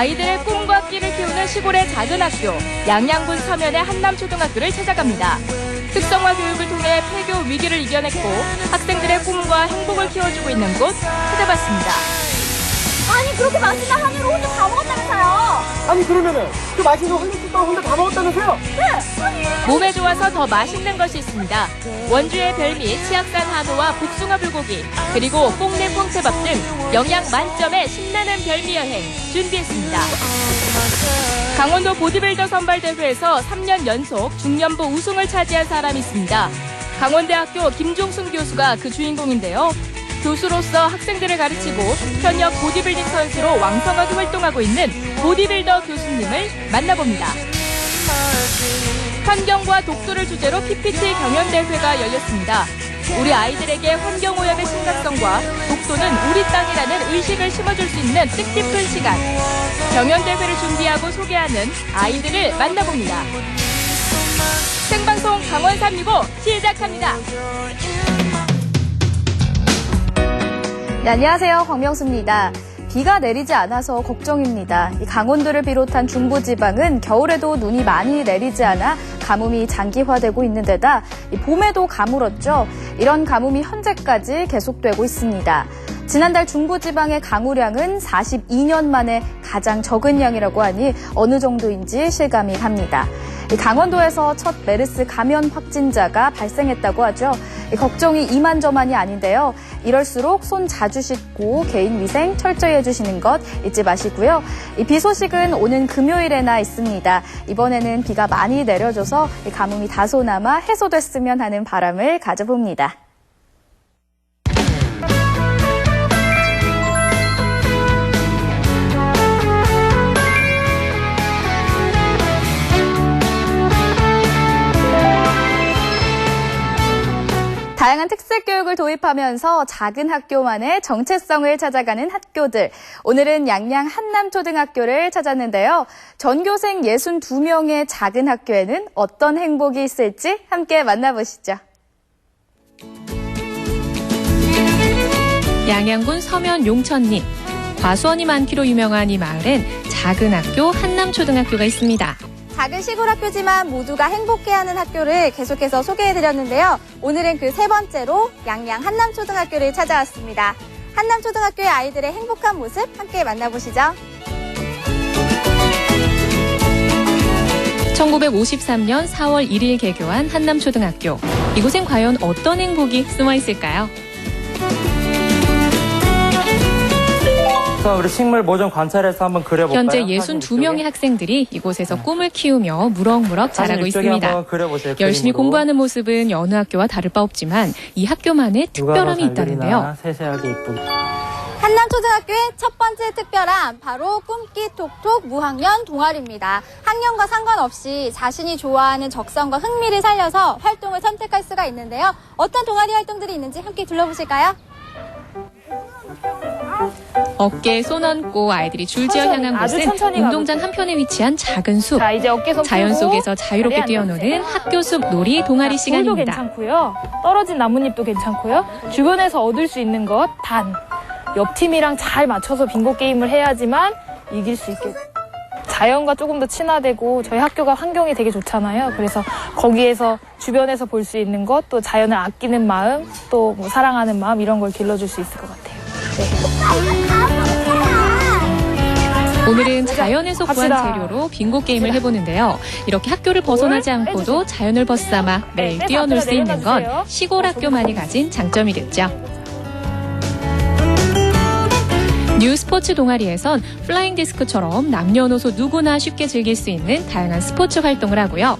아이들의 꿈과 끼를 키우는 시골의 작은 학교, 양양군 서면의 한남초등학교를 찾아갑니다. 특성화 교육을 통해 폐교 위기를 이겨냈고 학생들의 꿈과 행복을 키워주고 있는 곳 찾아봤습니다. 아니 그렇게 맛있는 한우를 혼자 다 먹었다면서요? 아니 그러면은 그 맛있는 한국국밥 혼자 다 먹었다면서요? 네! 아니 몸에 좋아서 더 맛있는 것이 있습니다. 원주의 별미 치악산 한우와 복숭아 불고기, 그리고 꽁내 꽁채밥 등 영양 만점의 신나는 별미 여행 준비했습니다. 강원도 보디빌더 선발대회에서 3년 연속 중년부 우승을 차지한 사람이 있습니다. 강원대학교 김종순 교수가 그 주인공인데요. 교수로서 학생들을 가르치고 현역 보디빌딩 선수로 왕성하게 활동하고 있는 보디빌더 교수님을 만나봅니다. 환경과 독도를 주제로 PPT 경연대회가 열렸습니다. 우리 아이들에게 환경오염의 심각성과 독도는 우리 땅이라는 의식을 심어줄 수 있는 뜻깊은 시간. 경연대회를 준비하고 소개하는 아이들을 만나봅니다. 생방송 강원 365 시작합니다. 네, 안녕하세요. 황명수입니다. 비가 내리지 않아서 걱정입니다. 강원도를 비롯한 중부지방은 겨울에도 눈이 많이 내리지 않아 가뭄이 장기화되고 있는 데다 봄에도 가물었죠. 이런 가뭄이 현재까지 계속되고 있습니다. 지난달 중부지방의 강우량은 42년 만에 가장 적은 양이라고 하니 어느 정도인지 실감이 갑니다. 강원도에서 첫 메르스 감염 확진자가 발생했다고 하죠. 걱정이 이만저만이 아닌데요. 이럴수록 손 자주 씻고 개인 위생 철저히 해주시는 것 잊지 마시고요. 이 비 소식은 오는 금요일에나 있습니다. 이번에는 비가 많이 내려줘서 가뭄이 다소나마 해소됐으면 하는 바람을 가져봅니다. 다양한 특색 교육을 도입하면서 작은 학교만의 정체성을 찾아가는 학교들. 오늘은 양양 한남초등학교를 찾았는데요. 전교생 62명의 작은 학교에는 어떤 행복이 있을지 함께 만나보시죠. 양양군 서면 용천리. 과수원이 많기로 유명한 이 마을엔 작은 학교 한남초등학교가 있습니다. 작은 시골 학교지만 모두가 행복해하는 학교를 계속해서 소개해드렸는데요. 오늘은 그 세 번째로 양양 한남초등학교를 찾아왔습니다. 한남초등학교의 아이들의 행복한 모습 함께 만나보시죠. 1953년 4월 1일 개교한 한남초등학교. 이곳엔 과연 어떤 행복이 숨어 있을까요? 우리 식물 모종 관찰해서 한번 그려볼까요? 현재 62명의 학생들이 이곳에서 꿈을 키우며 무럭무럭 자라고 있습니다. 열심히 공부하는 모습은 여느 학교와 다를 바 없지만 이 학교만의 특별함이 있다는데요. 세세하게 이쁘게. 한남초등학교의 첫 번째 특별함 바로 꿈기 톡톡 무학년 동아리입니다. 학년과 상관없이 자신이 좋아하는 적성과 흥미를 살려서 활동을 선택할 수가 있는데요. 어떤 동아리 활동들이 있는지 함께 둘러보실까요? 어깨에 손 얹고 아이들이 줄지어 향한 곳은 운동장 한편에 위치한 작은 숲. 자, 이제 어깨 속 자연 속에서 자유롭게 뛰어노는 학교숲 놀이 동아리 시간입니다. 물도 괜찮고요. 떨어진 나뭇잎도 괜찮고요. 주변에서 얻을 수 있는 것 단. 옆 팀이랑 잘 맞춰서 빙고 게임을 해야지만 이길 수 있게. 자연과 조금 더 친화되고 저희 학교가 환경이 되게 좋잖아요. 그래서 거기에서 주변에서 볼 수 있는 것, 또 자연을 아끼는 마음, 또 뭐 사랑하는 마음 이런 걸 길러줄 수 있을 것 같아요. 네. 오늘은 자연에서 구한 재료로 빙고 게임을 해보는데요. 이렇게 학교를 벗어나지 않고도 자연을 벗삼아 매일 뛰어놀 수 있는 건 시골 학교만이 가진 장점이겠죠. 뉴 스포츠 동아리에선 플라잉 디스크처럼 남녀노소 누구나 쉽게 즐길 수 있는 다양한 스포츠 활동을 하고요.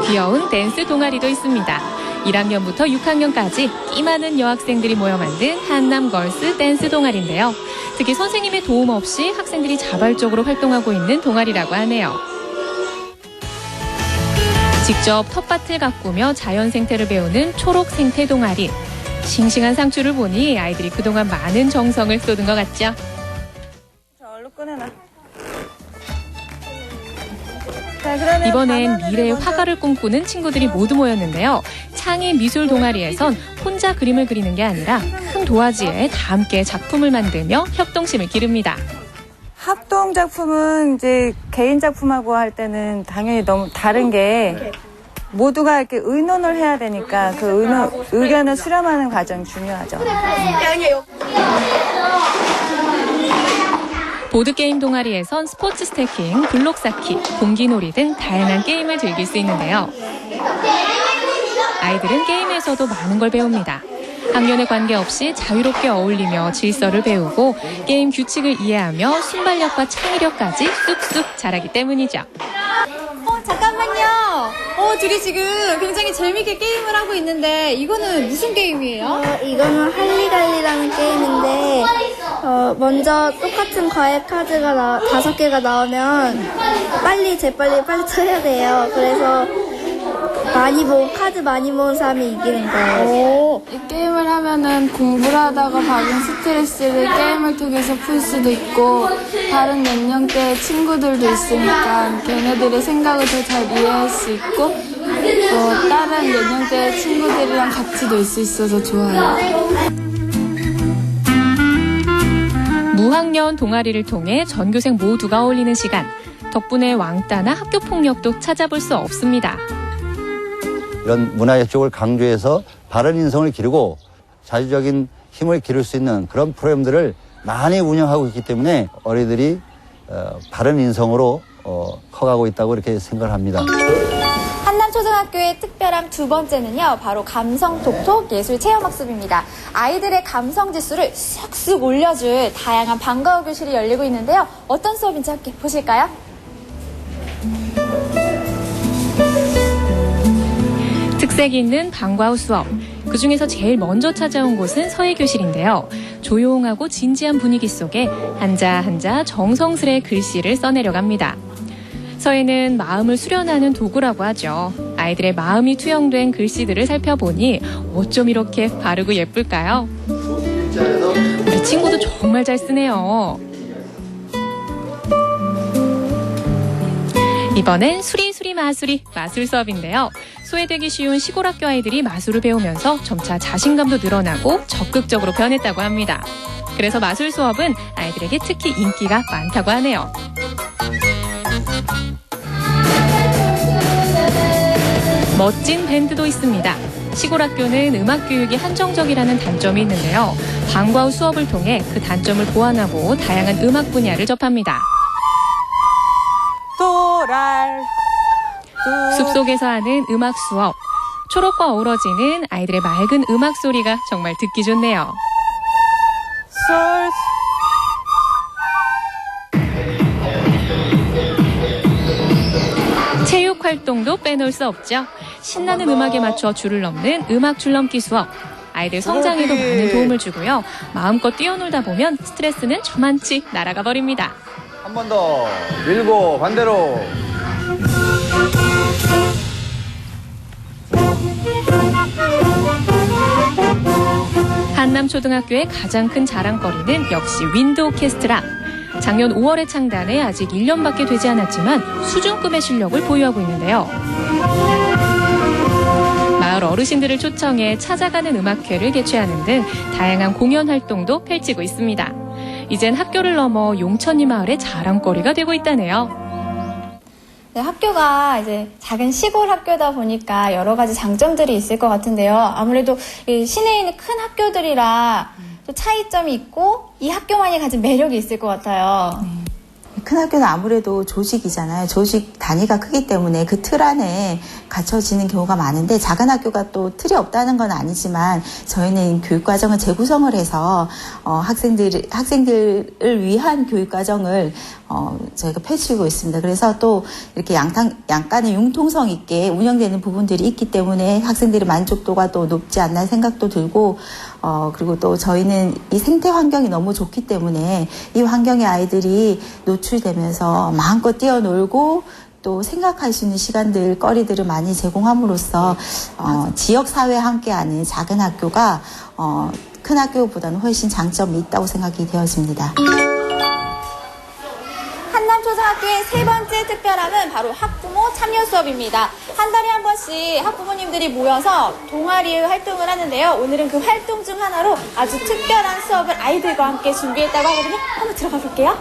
귀여운 댄스 동아리도 있습니다. 1학년부터 6학년까지 끼 많은 여학생들이 모여 만든 한남걸스 댄스 동아리인데요. 특히 선생님의 도움 없이 학생들이 자발적으로 활동하고 있는 동아리라고 하네요. 직접 텃밭을 가꾸며 자연 생태를 배우는 초록 생태 동아리. 싱싱한 상추를 보니 아이들이 그동안 많은 정성을 쏟은 것 같죠? 자, 얼른 꺼내놔. 이번엔 미래의 화가를 꿈꾸는 친구들이 모두 모였는데요. 창의 미술 동아리에선 혼자 그림을 그리는 게 아니라 큰 도화지에 다 함께 작품을 만들며 협동심을 기릅니다. 합동 작품은 이제 개인 작품하고 할 때는 당연히 너무 다른 게 모두가 이렇게 의논을 해야 되니까 그 의견을 수렴하는 과정이 중요하죠. 보드게임 동아리에선 스포츠 스태킹, 블록 쌓기, 공기놀이 등 다양한 게임을 즐길 수 있는데요. 아이들은 게임에서도 많은 걸 배웁니다. 학년에 관계없이 자유롭게 어울리며 질서를 배우고 게임 규칙을 이해하며 순발력과 창의력까지 쑥쑥 자라기 때문이죠. 잠깐만요. 둘이 지금 굉장히 재밌게 게임을 하고 있는데 이거는 무슨 게임이에요? 이거는 할리갈리라는 게임인데 먼저 똑같은 과일 카드가 5개가 나오면 재빨리 쳐야 돼요. 그래서 카드 많이 모은 사람이 이기는 거예요. 이 게임을 하면은 공부를 하다가 받은 스트레스를 게임을 통해서 풀 수도 있고 다른 연령대의 친구들도 있으니까 걔네들의 생각을 더 잘 이해할 수 있고 다른 연령대의 친구들이랑 같이 놀 수 있어서 좋아요. 무학년 동아리를 통해 전교생 모두가 어울리는 시간. 덕분에 왕따나 학교 폭력도 찾아볼 수 없습니다. 이런 문화의 쪽을 강조해서 바른 인성을 기르고 자주적인 힘을 기를 수 있는 그런 프로그램들을 많이 운영하고 있기 때문에 어린이들이 바른 인성으로 커가고 있다고 이렇게 생각을 합니다. 한남초등학교의 특별함 두 번째는요, 바로 감성톡톡 예술체험학습입니다. 아이들의 감성지수를 쑥쑥 올려줄 다양한 방과후 교실이 열리고 있는데요. 어떤 수업인지 함께 보실까요? 특색 있는 방과후 수업. 그중에서 제일 먼저 찾아온 곳은 서예교실인데요. 조용하고 진지한 분위기 속에 한자 한자 정성스레 글씨를 써내려갑니다. 서예는 마음을 수련하는 도구라고 하죠. 아이들의 마음이 투영된 글씨들을 살펴보니 어쩜 이렇게 바르고 예쁠까요? 우리 친구도 정말 잘 쓰네요. 이번엔 수리수리 마수리 마술 수업인데요. 소외되기 쉬운 시골 학교 아이들이 마술을 배우면서 점차 자신감도 늘어나고 적극적으로 변했다고 합니다. 그래서 마술 수업은 아이들에게 특히 인기가 많다고 하네요. 멋진 밴드도 있습니다. 시골 학교는 음악 교육이 한정적이라는 단점이 있는데요. 방과후 수업을 통해 그 단점을 보완하고 다양한 음악 분야를 접합니다. 숲속에서 하는 음악 수업. 초록과 어우러지는 아이들의 맑은 음악 소리가 정말 듣기 좋네요. 체육 활동도 빼놓을 수 없죠. 신나는 음악에 맞춰 줄을 넘는 음악 줄넘기 수업. 아이들 성장에도 많은 도움을 주고요. 마음껏 뛰어놀다 보면 스트레스는 저만치 날아가 버립니다. 한 번 더 밀고 반대로. 한남초등학교의 가장 큰 자랑거리는 역시 윈드 오케스트라. 작년 5월에 창단해 아직 1년밖에 되지 않았지만 수준급의 실력을 보유하고 있는데요. 마을 어르신들을 초청해 찾아가는 음악회를 개최하는 등 다양한 공연 활동도 펼치고 있습니다. 이젠 학교를 넘어 용천리 마을의 자랑거리가 되고 있다네요. 네, 학교가 이제 작은 시골 학교다 보니까 여러 가지 장점들이 있을 것 같은데요. 아무래도 이 시내에 있는 큰 학교들이라 또 차이점이 있고 이 학교만이 가진 매력이 있을 것 같아요. 큰 학교는 아무래도 조직이잖아요. 조직 단위가 크기 때문에 그 틀 안에 갇혀지는 경우가 많은데 작은 학교가 또 틀이 없다는 건 아니지만 저희는 교육과정을 재구성을 해서 학생들을 위한 교육과정을 저희가 펼치고 있습니다. 그래서 또 이렇게 약간의 융통성 있게 운영되는 부분들이 있기 때문에 학생들의 만족도가 또 높지 않나 생각도 들고 그리고 또 저희는 이 생태 환경이 너무 좋기 때문에 이 환경에 아이들이 노출되면서 마음껏 뛰어놀고 또 생각할 수 있는 시간들, 거리들을 많이 제공함으로써 지역사회에 함께하는 작은 학교가 큰 학교보다는 훨씬 장점이 있다고 생각이 되어집니다. 한남초등학교 한남초등학교의 세 번째 특별함은 바로 학부모 참여 수업입니다. 한 달에 한 번씩 학부모님들이 모여서 동아리 활동을 하는데요. 오늘은 그 활동 중 하나로 아주 특별한 수업을 아이들과 함께 준비했다고 하거든요. 한번 들어가 볼게요.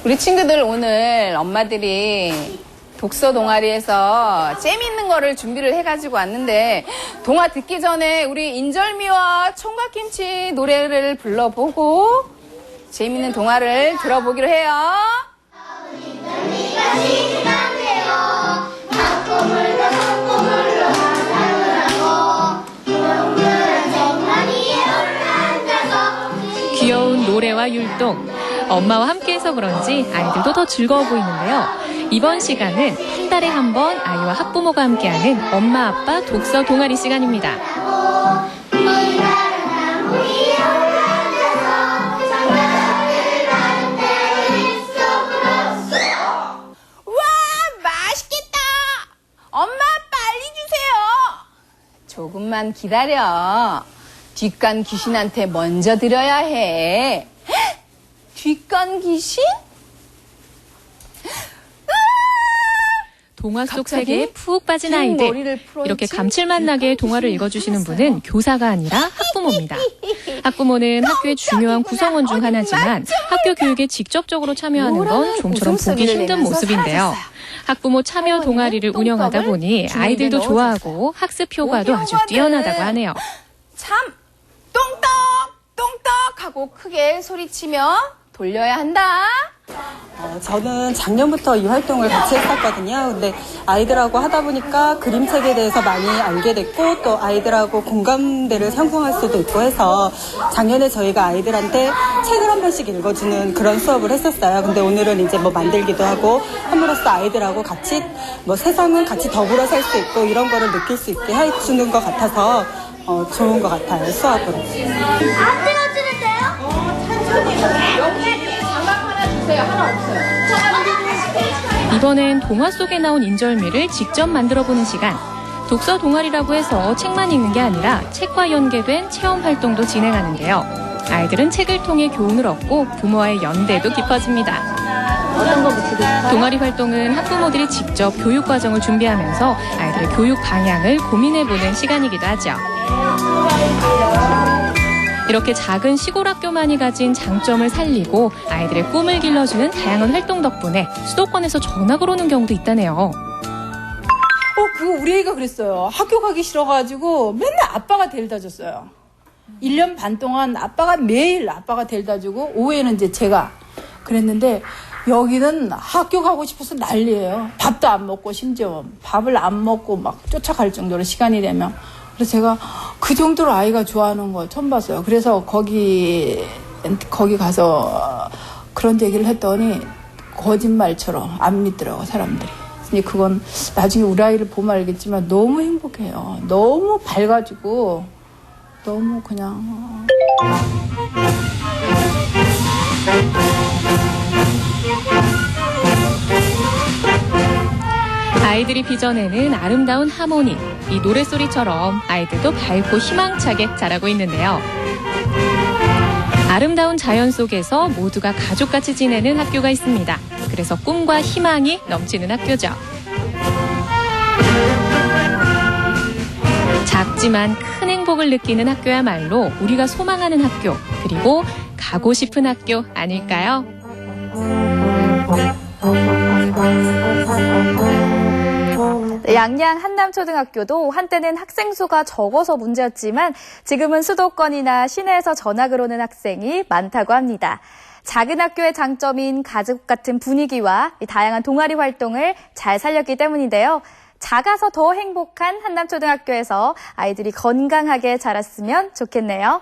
우리 친구들 오늘 엄마들이 독서 동아리에서 재미있는 거를 준비를 해가지고 왔는데 동화 듣기 전에 우리 인절미와 총각김치 노래를 불러보고 재미있는 동화를 들어보기로 해요. 인절미가 시간돼요. 한꺼물도 한꺼물로 하자고 동물은 정말 위에 올라앉아서 귀여운 노래와 율동, 엄마와 함께해서 그런지 아이들도 더 즐거워 보이는데요. 이번 시간은 한 달에 한 번 아이와 학부모가 함께하는 엄마 아빠 독서 동아리 시간입니다. 엄마 빨리 주세요. 조금만 기다려. 뒷간 귀신한테 먼저 드려야 해. 뒷간 귀신? 동화 속 세계에 푹 빠진 아이들. 이렇게 감칠맛 나게 동화를 읽어주시는 분은 교사가 아니라 학부모입니다. 학부모는 학교의 중요한 구성원 중 하나지만 학교 교육에 직접적으로 참여하는 건 좀처럼 보기 힘든 모습인데요. 학부모 참여 동아리를 운영하다 보니 아이들도 좋아하고 학습 효과도 아주 뛰어나다고 하네요. 참 똥떡 똥떡 하고 크게 소리치며 돌려야 한다. 저는 작년부터 이 활동을 같이 했었거든요. 근데 아이들하고 하다 보니까 그림책에 대해서 많이 알게 됐고 또 아이들하고 공감대를 형성할 수도 있고 해서 작년에 저희가 아이들한테 책을 한 번씩 읽어주는 그런 수업을 했었어요. 근데 오늘은 이제 뭐 만들기도 하고 함으로써 아이들하고 같이 뭐 세상은 같이 더불어 살 수 있고 이런 거를 느낄 수 있게 해주는 것 같아서 좋은 것 같아요, 수업으로. 안 들어주는데요? 여기에 장갑 하나 주세요. 하나 없어요. 이번엔 동화 속에 나온 인절미를 직접 만들어보는 시간. 독서 동아리라고 해서 책만 읽는 게 아니라 책과 연계된 체험 활동도 진행하는데요. 아이들은 책을 통해 교훈을 얻고 부모와의 연대도 깊어집니다. 어떤 거 붙이겠어요? 동아리 활동은 학부모들이 직접 교육 과정을 준비하면서 아이들의 교육 방향을 고민해보는 시간이기도 하죠. 이렇게 작은 시골 학교만이 가진 장점을 살리고 아이들의 꿈을 길러주는 다양한 활동 덕분에 수도권에서 전학을 오는 경우도 있다네요. 그거 우리 애가 그랬어요. 학교 가기 싫어가지고 맨날 아빠가 데려다 줬어요. 1년 반 동안 아빠가 매일 아빠가 데려다 주고 오후에는 이제 제가 그랬는데 여기는 학교 가고 싶어서 난리예요. 밥도 안 먹고 심지어 밥을 안 먹고 막 쫓아갈 정도로 시간이 되면. 그래서 제가 그 정도로 아이가 좋아하는 거 처음 봤어요. 그래서 거기 가서 그런 얘기를 했더니 거짓말처럼 안 믿더라고, 사람들이. 근데 그건 나중에 우리 아이를 보면 알겠지만 너무 행복해요. 너무 밝아지고 너무 그냥... 아이들이 빚어내는 아름다운 하모니, 이 노랫소리처럼 아이들도 밝고 희망차게 자라고 있는데요. 아름다운 자연 속에서 모두가 가족같이 지내는 학교가 있습니다. 그래서 꿈과 희망이 넘치는 학교죠. 작지만 큰 행복을 느끼는 학교야말로 우리가 소망하는 학교, 그리고 가고 싶은 학교 아닐까요? 양양 한남초등학교도 한때는 학생 수가 적어서 문제였지만 지금은 수도권이나 시내에서 전학을 오는 학생이 많다고 합니다. 작은 학교의 장점인 가족 같은 분위기와 다양한 동아리 활동을 잘 살렸기 때문인데요. 작아서 더 행복한 한남초등학교에서 아이들이 건강하게 자랐으면 좋겠네요.